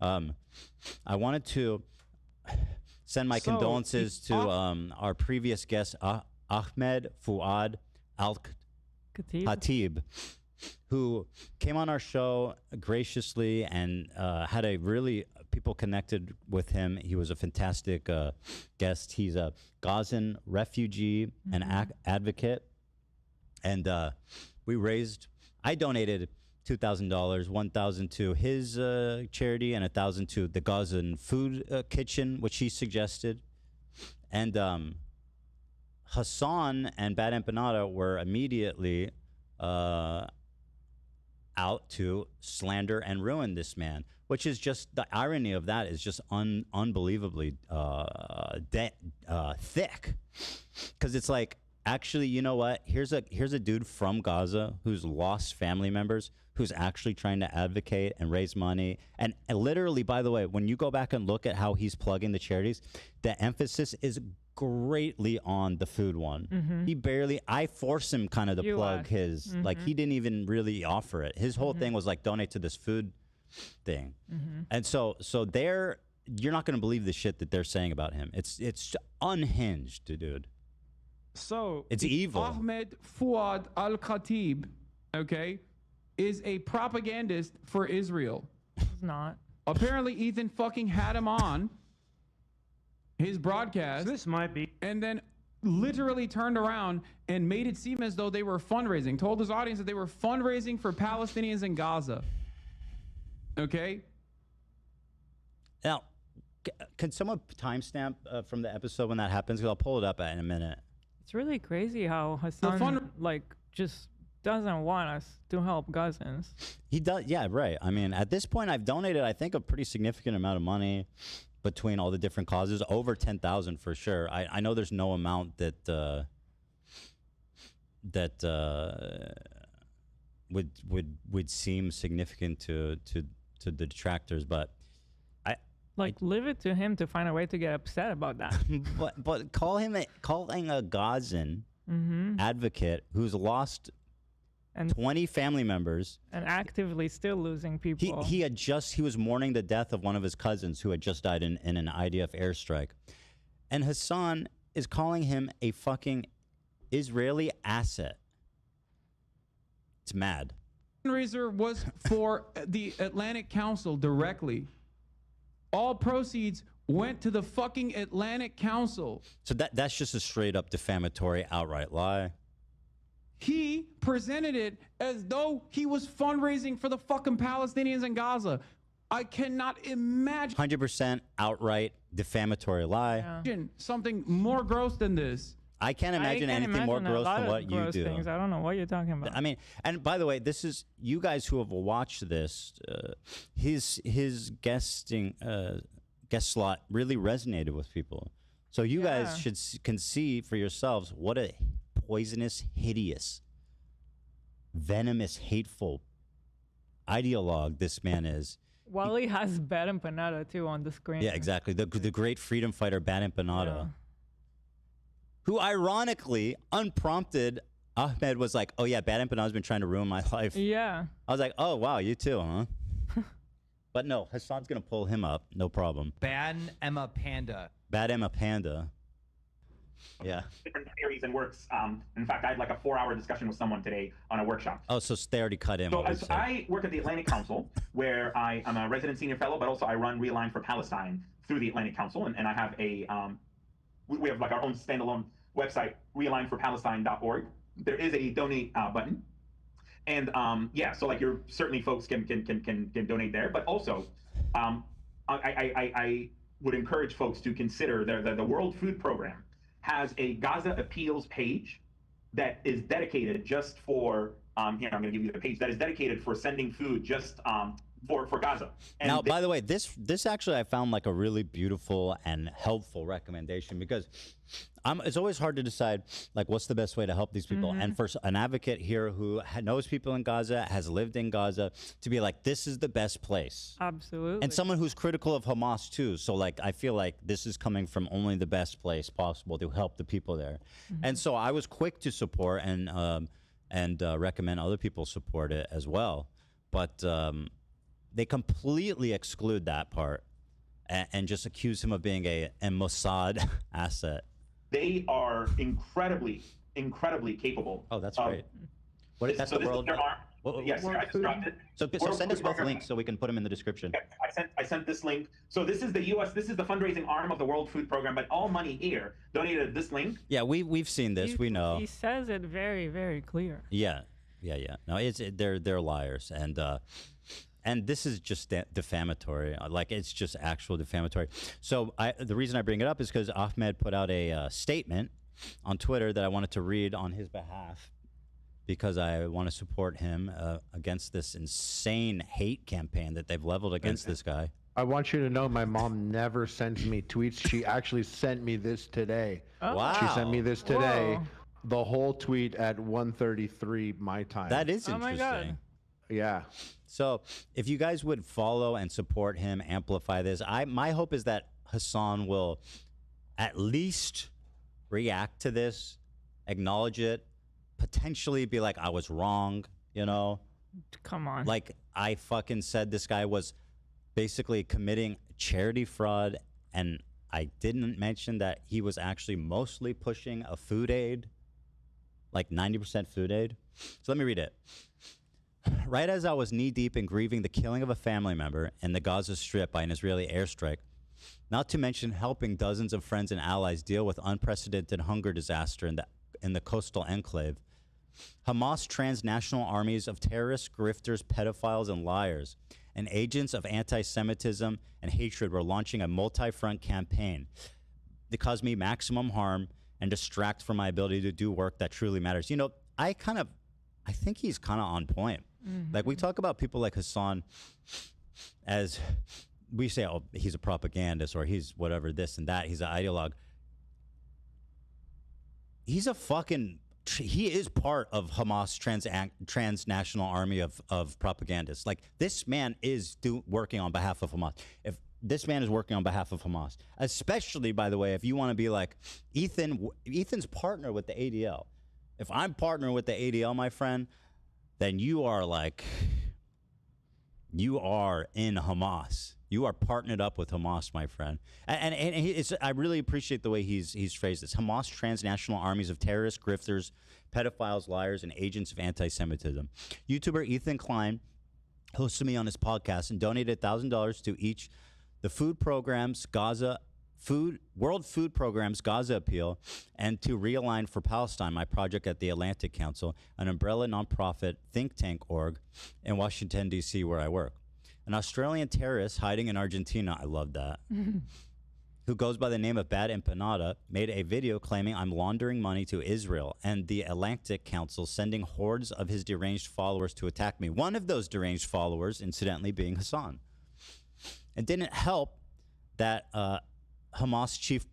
I wanted to send my condolences to our previous guest, Ahmed Fuad Al-Khatib, who came on our show graciously and had a really, people connected with him. He was a fantastic guest. He's a Gazan refugee and advocate. And I donated $2,000, $1,000 to his charity and $1,000 to the Gazan food kitchen, which he suggested. And Hasan and Bad Empanada were immediately out to slander and ruin this man, which is just, the irony of that is just unbelievably thick. Because it's like, actually, you know what? Here's a dude from Gaza who's lost family members, who's actually trying to advocate and raise money. And literally, by the way, when you go back and look at how he's plugging the charities, the emphasis is greatly on the food one. He barely, I force him kind of to plug his, like he didn't even really offer it. His whole thing was like, donate to this food thing. And so you're not going to believe the shit that they're saying about him. It's unhinged, dude. So it's evil. Ahmed Fuad Al-Khatib, okay, is a propagandist for Israel. He's not. Apparently, Ethan fucking had him on his broadcast. So this might be. And then literally turned around and made it seem as though they were fundraising. Told his audience that they were fundraising for Palestinians in Gaza. Okay? Now, can someone timestamp from the episode when that happens? Because I'll pull it up in a minute. It's really crazy how Hasan just doesn't want us to help Gazans. He does, yeah, right. I mean, at this point, I've donated, I think, a pretty significant amount of money between all the different causes, over 10,000 for sure. I know there's no amount that would seem significant to the detractors, but leave it to him to find a way to get upset about that. but calling a Gazan advocate who's lost 20 family members and actively still losing people. He was mourning the death of one of his cousins who had just died in an IDF airstrike, and Hasan is calling him a fucking Israeli asset. It's mad. Fundraiser was for the Atlantic Council directly. All proceeds went to the fucking Atlantic Council. So that's just a straight up defamatory outright lie. He presented it as though he was fundraising for the fucking Palestinians in Gaza. I cannot imagine 100% outright defamatory lie. Yeah. Something more gross than this. I can't imagine anything more gross than what you do. Things. I don't know what you're talking about. I mean, and by the way, this is, you guys who have watched this, his guest slot really resonated with people. So you guys can see for yourselves what a poisonous, hideous, venomous, hateful ideologue this man is. Well, he has Bad Empanada too on the screen. Yeah, exactly. The great freedom fighter Bad Empanada. Yeah. Who ironically, unprompted, Ahmed was like, oh yeah, Bad Empanada's been trying to ruin my life. Yeah. I was like, oh wow, you too, huh? But no, Hasan's going to pull him up. No problem. Bad Emma Panda. Bad Emma Panda. Yeah. Different theories and works. In fact, I had like a 4-hour discussion with someone today on a workshop. Oh, so they already cut him. So I work at the Atlantic Council, where I am a resident senior fellow, but also I run Realign for Palestine through the Atlantic Council. And I have a, we have like our own standalone website, realignforpalestine.org. There is a donate button. And yeah, so like you're certainly folks can donate there, but also I would encourage folks to consider the World Food Program has a Gaza Appeals page that is dedicated just for here, I'm going to give you the page that is dedicated for sending food just for Gaza. And now, by the way, this actually I found like a really beautiful and helpful recommendation, because it's always hard to decide like what's the best way to help these people. And for an advocate here who knows people in Gaza, has lived in Gaza, to be like, this is the best place. Absolutely. And someone who's critical of Hamas too. So like, I feel like this is coming from only the best place possible to help the people there. And so I was quick to support and recommend other people support it as well. But they completely exclude that part and just accuse him of being a Mossad asset. They are incredibly capable. Oh, that's great. What, that's so the world. Yes, I just dropped it. So send us both links so we can put them in the description. Yeah, I sent this link. So this is the U.S. This is the fundraising arm of the World Food Program, but all money here donated at this link. Yeah, we've seen this. We know. He says it very, very clear. Yeah. No, they're liars, and this is just defamatory. Like, it's just actual defamatory. So the reason I bring it up is because Ahmed put out a statement on Twitter that I wanted to read on his behalf, because I want to support him against this insane hate campaign that they've leveled against this guy. I want you to know my mom never sends me tweets. She actually sent me this today. Oh. Wow. She sent me this today. Whoa. The whole tweet at 1:33 my time. That is Oh interesting. my God. Yeah. So if you guys would follow and support him, amplify this, my hope is that Hasan will at least react to this, acknowledge it, potentially be like, I was wrong, you know? Come on. Like, I fucking said this guy was basically committing charity fraud, and I didn't mention that he was actually mostly pushing a food aid, like 90% food aid. So let me read it. Right as I was knee-deep in grieving the killing of a family member in the Gaza Strip by an Israeli airstrike, not to mention helping dozens of friends and allies deal with unprecedented hunger disaster in the coastal enclave, Hamas transnational armies of terrorists, grifters, pedophiles, and liars, and agents of anti-Semitism and hatred were launching a multi-front campaign that caused me maximum harm and distract from my ability to do work that truly matters. You know, I think he's kind of on point. Mm-hmm. Like, we talk about people like Hasan as, we say, oh, he's a propagandist, or he's whatever, this and that, he's an ideologue. He's a fucking, he is part of Hamas transnational army of propagandists. Like, this man is working on behalf of Hamas. If this man is working on behalf of Hamas, especially, by the way, if you want to be like Ethan's partner with the ADL. If I'm partnering with the ADL, my friend, then you are in Hamas. You are partnered up with Hamas, my friend. And I really appreciate the way he's phrased this. Hamas transnational armies of terrorists, grifters, pedophiles, liars, and agents of anti-Semitism. YouTuber ethanklein hosted me on his podcast and donated $1,000 to each the food programs World Food Program's Gaza Appeal, and to Realign for Palestine, my project at the Atlantic Council, an umbrella nonprofit think tank org in Washington, D.C., where I work. An Australian terrorist hiding in Argentina, I love that, who goes by the name of Bad Empanada, made a video claiming I'm laundering money to Israel and the Atlantic Council, sending hordes of his deranged followers to attack me. One of those deranged followers, incidentally, being Hasan. It didn't help that Hamas chief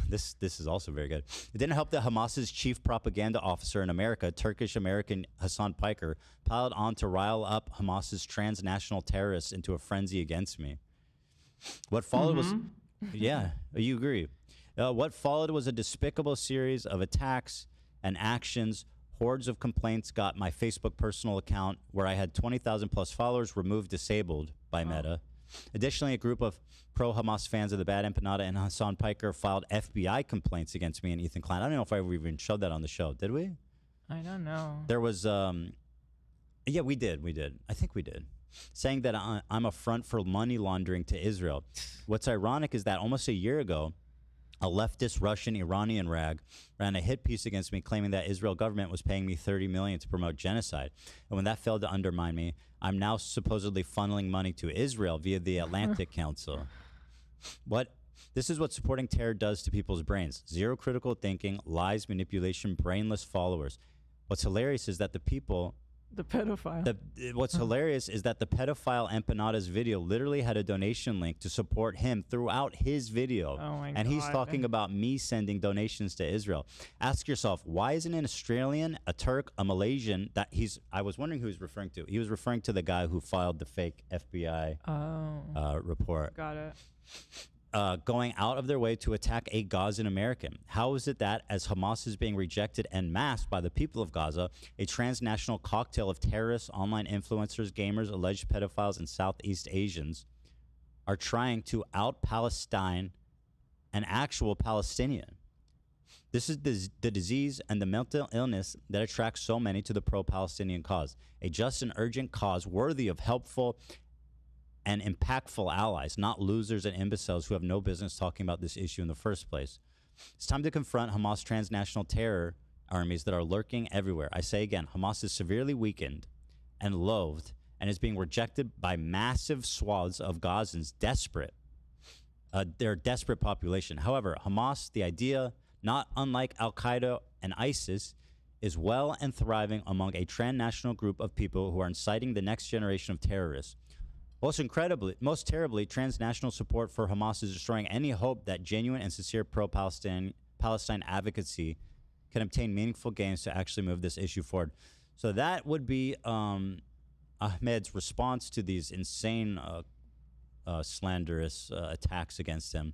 this is also very good. It didn't help that Hamas's chief propaganda officer in America, Turkish-American Hasan Piker, piled on to rile up Hamas's transnational terrorists into a frenzy against me. What followed was, yeah, you agree. What followed was a despicable series of attacks and actions. Hordes of complaints got my Facebook personal account, where I had 20,000 plus followers, removed, disabled by Meta. Additionally, a group of pro-Hamas fans of the Bad Empanada and Hasan Piker filed FBI complaints against me and ethanklein. I don't know if I ever even showed that on the show. Did we? I don't know. There was, yeah, we did. I think we did. Saying that I'm a front for money laundering to Israel. What's ironic is that almost a year ago, a leftist Russian Iranian rag ran a hit piece against me, claiming that Israel government was paying me $30 million to promote genocide. And when that failed to undermine me, I'm now supposedly funneling money to Israel via the Atlantic Council. This is what supporting terror does to people's brains. Zero critical thinking, lies, manipulation, brainless followers. What's hilarious is that the pedophile. What's hilarious is that the pedophile Empanada's video literally had a donation link to support him throughout his video. Oh my and he's talking about me sending donations to Israel. Ask yourself, why isn't an Australian, a Turk, a Malaysian I was wondering who he's referring to. He was referring to the guy who filed the fake FBI report. Got it. going out of their way to attack a Gazan American? How is it that, as Hamas is being rejected en masse by the people of Gaza, a transnational cocktail of terrorists, online influencers, gamers, alleged pedophiles, and Southeast Asians are trying to out-Palestine an actual Palestinian? This is the disease and the mental illness that attracts so many to the pro-Palestinian cause, a just and urgent cause worthy of helpful and impactful allies, not losers and imbeciles who have no business talking about this issue in the first place. It's time to confront Hamas' transnational terror armies that are lurking everywhere. I say again, Hamas is severely weakened and loathed and is being rejected by massive swaths of Gazans desperate. Their desperate population. However, Hamas, the idea, not unlike Al-Qaeda and ISIS, is well and thriving among a transnational group of people who are inciting the next generation of terrorists. Most terribly, transnational support for Hamas is destroying any hope that genuine and sincere pro-Palestine advocacy can obtain meaningful gains to actually move this issue forward. So that would be Ahmed's response to these insane, slanderous attacks against him.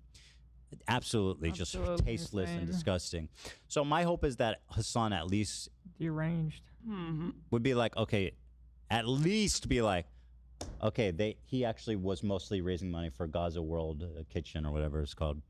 Absolutely just tasteless insane. And disgusting. So my hope is that Hasan at least Deranged. would be like, okay, at least be like, okay, he actually was mostly raising money for Gaza World Kitchen or whatever it's called.